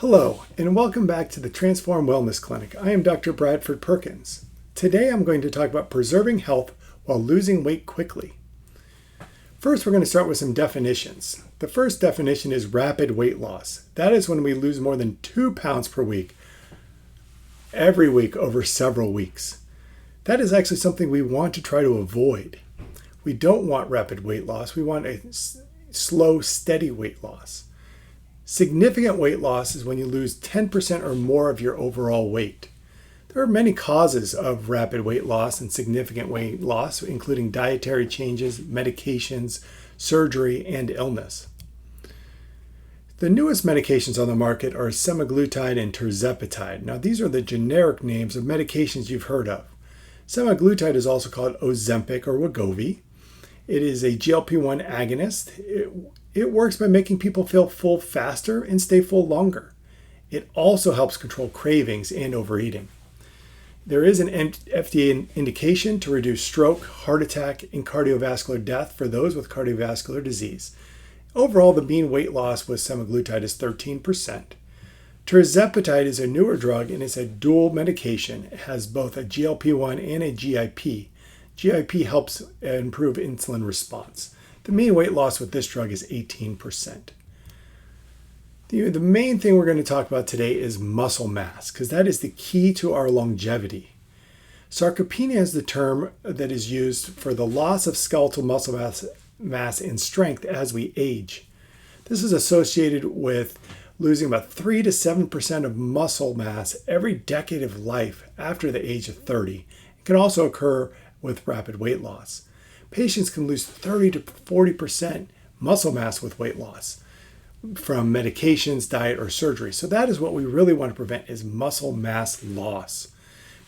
Hello, and welcome back to the Transform Wellness Clinic. I am Dr. Bradford Perkins. Today I'm going to talk about preserving health while losing weight quickly. First, we're going to start with some definitions. The first definition is rapid weight loss. That is when we lose more than 2 pounds per week, every week over several weeks. That is actually something we want to try to avoid. We don't want rapid weight loss. We want a slow, steady weight loss. Significant weight loss is when you lose 10% or more of your overall weight. There are many causes of rapid weight loss and significant weight loss, including dietary changes, medications, surgery, and illness. The newest medications on the market are semaglutide and tirzepatide. Now, these are the generic names of medications you've heard of. Semaglutide is also called Ozempic or Wegovy. It is a GLP-1 agonist. It works by making people feel full faster and stay full longer. It also helps control cravings and overeating. There is an FDA indication to reduce stroke, heart attack, and cardiovascular death for those with cardiovascular disease. Overall, the mean weight loss with semaglutide is 13%. Tirzepatide is a newer drug and it's a dual medication. It has both a GLP-1 and a GIP. GIP helps improve insulin response. The mean weight loss with this drug is 18%. The main thing we're going to talk about today is muscle mass, because that is the key to our longevity. Sarcopenia is the term that is used for the loss of skeletal muscle mass and strength as we age. This is associated with losing about 3 to 7% of muscle mass every decade of life after the age of 30. It can also occur with rapid weight loss. Patients can lose 30 to 40% muscle mass with weight loss from medications, diet, or surgery. So that is what we really want to prevent, is muscle mass loss.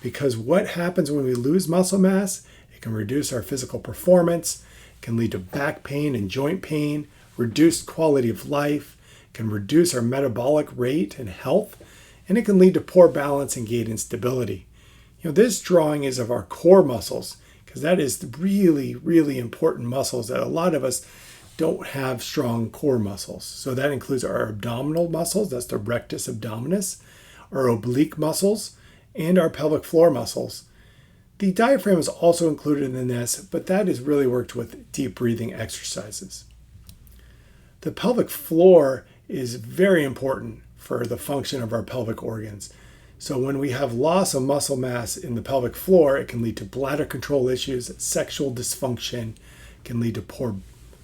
Because what happens when we lose muscle mass? It can reduce our physical performance, can lead to back pain and joint pain, reduced quality of life, can reduce our metabolic rate and health, and it can lead to poor balance and gait instability. This drawing is of our core muscles, because that is really, really important muscles that a lot of us don't have strong core muscles. So that includes our abdominal muscles, that's the rectus abdominis, our oblique muscles, and our pelvic floor muscles. The diaphragm is also included in this, but that is really worked with deep breathing exercises. The pelvic floor is very important for the function of our pelvic organs. So when we have loss of muscle mass in the pelvic floor, it can lead to bladder control issues, sexual dysfunction, can lead to poor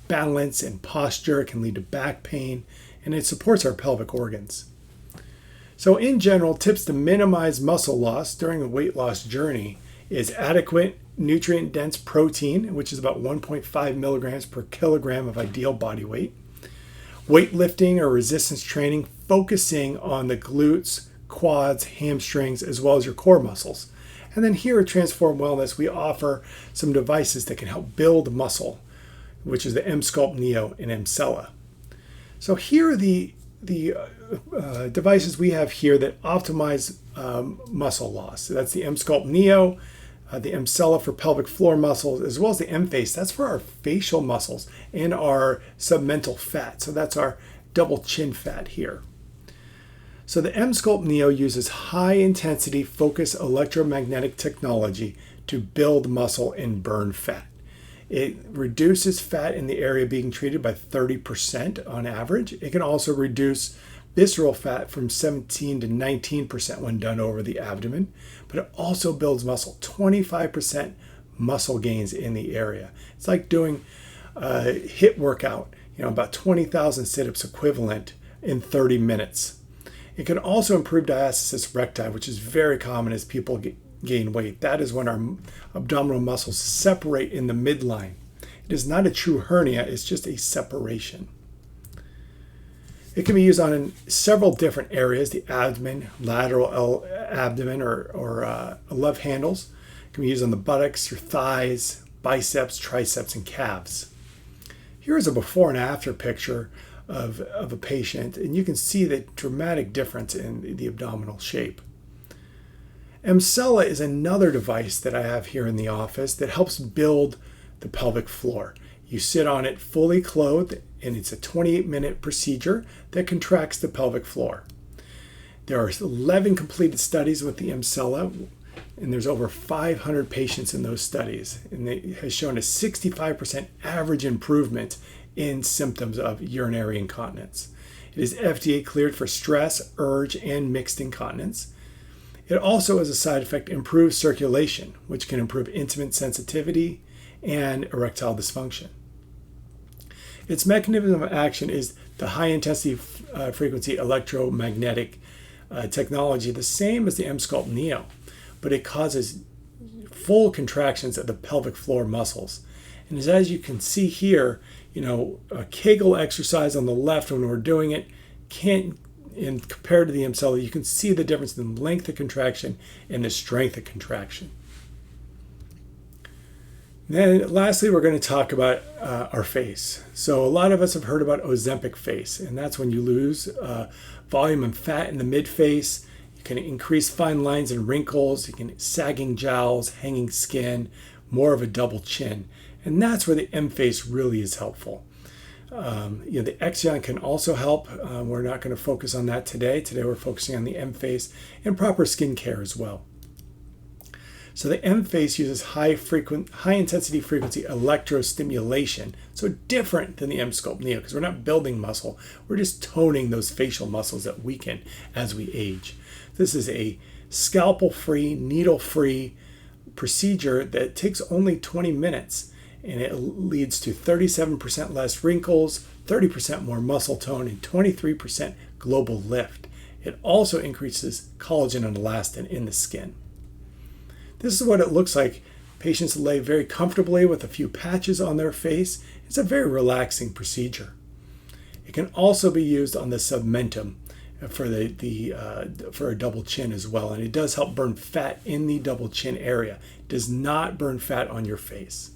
balance and posture, it can lead to back pain, and it supports our pelvic organs. So in general, tips to minimize muscle loss during a weight loss journey is adequate nutrient-dense protein, which is about 1.5 milligrams per kilogram of ideal body weight. Weightlifting or resistance training, focusing on the glutes, quads, hamstrings, as well as your core muscles. And then here at Transform Wellness, we offer some devices that can help build muscle, which is the Emsculpt Neo and Emsella. So here are the devices we have here that optimize muscle loss. So that's the Emsculpt Neo, the Emsella for pelvic floor muscles, as well as the Emface. That's for our facial muscles and our submental fat. So that's our double chin fat here. So the Emsculpt Neo uses high-intensity focused electromagnetic technology to build muscle and burn fat. It reduces fat in the area being treated by 30% on average. It can also reduce visceral fat from 17 to 19% when done over the abdomen, but it also builds muscle, 25% muscle gains in the area. It's like doing a HIIT workout, about 20,000 sit-ups equivalent in 30 minutes. It can also improve diastasis recti, which is very common as people gain weight. That is when our abdominal muscles separate in the midline. It is not a true hernia, it's just a separation. It can be used on several different areas, the abdomen, lateral abdomen, or love handles. It can be used on the buttocks, your thighs, biceps, triceps, and calves. Here is a before and after picture of a patient, and you can see the dramatic difference in the abdominal shape. Emsella is another device that I have here in the office that helps build the pelvic floor. You sit on it fully clothed, and it's a 28-minute procedure that contracts the pelvic floor. There are 11 completed studies with the Emsella, and there's over 500 patients in those studies, and it has shown a 65% average improvement in symptoms of urinary incontinence. It is FDA cleared for stress, urge, and mixed incontinence. It also, as a side effect, improves circulation, which can improve intimate sensitivity and erectile dysfunction. Its mechanism of action is the high-intensity frequency electromagnetic technology, the same as the Emsculpt Neo, but it causes full contractions of the pelvic floor muscles. And as you can see here, a Kegel exercise on the left when we're doing it and compared to the Emsella, you can see the difference in the length of contraction and the strength of contraction. Then lastly, we're going to talk about our face. So a lot of us have heard about Ozempic face, and that's when you lose volume and fat in the mid-face. You can increase fine lines and wrinkles. You can sagging jowls, hanging skin, more of a double chin. And that's where the Emface really is helpful. The Exion can also help. We're not going to focus on that today. Today we're focusing on the Emface and proper skin care as well. So the Emface uses high-intensity frequency electrostimulation, so different than the Emsculpt Neo, because we're not building muscle, we're just toning those facial muscles that weaken as we age. This is a scalpel-free, needle-free procedure that takes only 20 minutes, and it leads to 37% less wrinkles, 30% more muscle tone, and 23% global lift. It also increases collagen and elastin in the skin. This is what it looks like. Patients lay very comfortably with a few patches on their face. It's a very relaxing procedure. It can also be used on the submentum for for a double chin as well, and it does help burn fat in the double chin area. It does not burn fat on your face.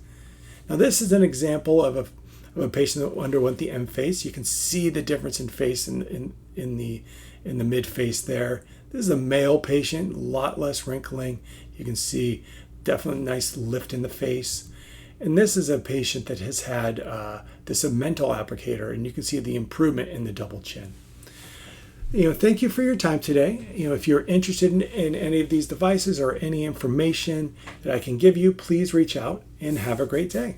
Now this is an example of a patient that underwent the Emface. You can see the difference in face in the mid face there. This is a male patient, a lot less wrinkling. You can see definitely nice lift in the face. And this is a patient that has had the submental applicator, and you can see the improvement in the double chin. Thank you for your time today. If you're interested in any of these devices or any information that I can give you, please reach out and have a great day.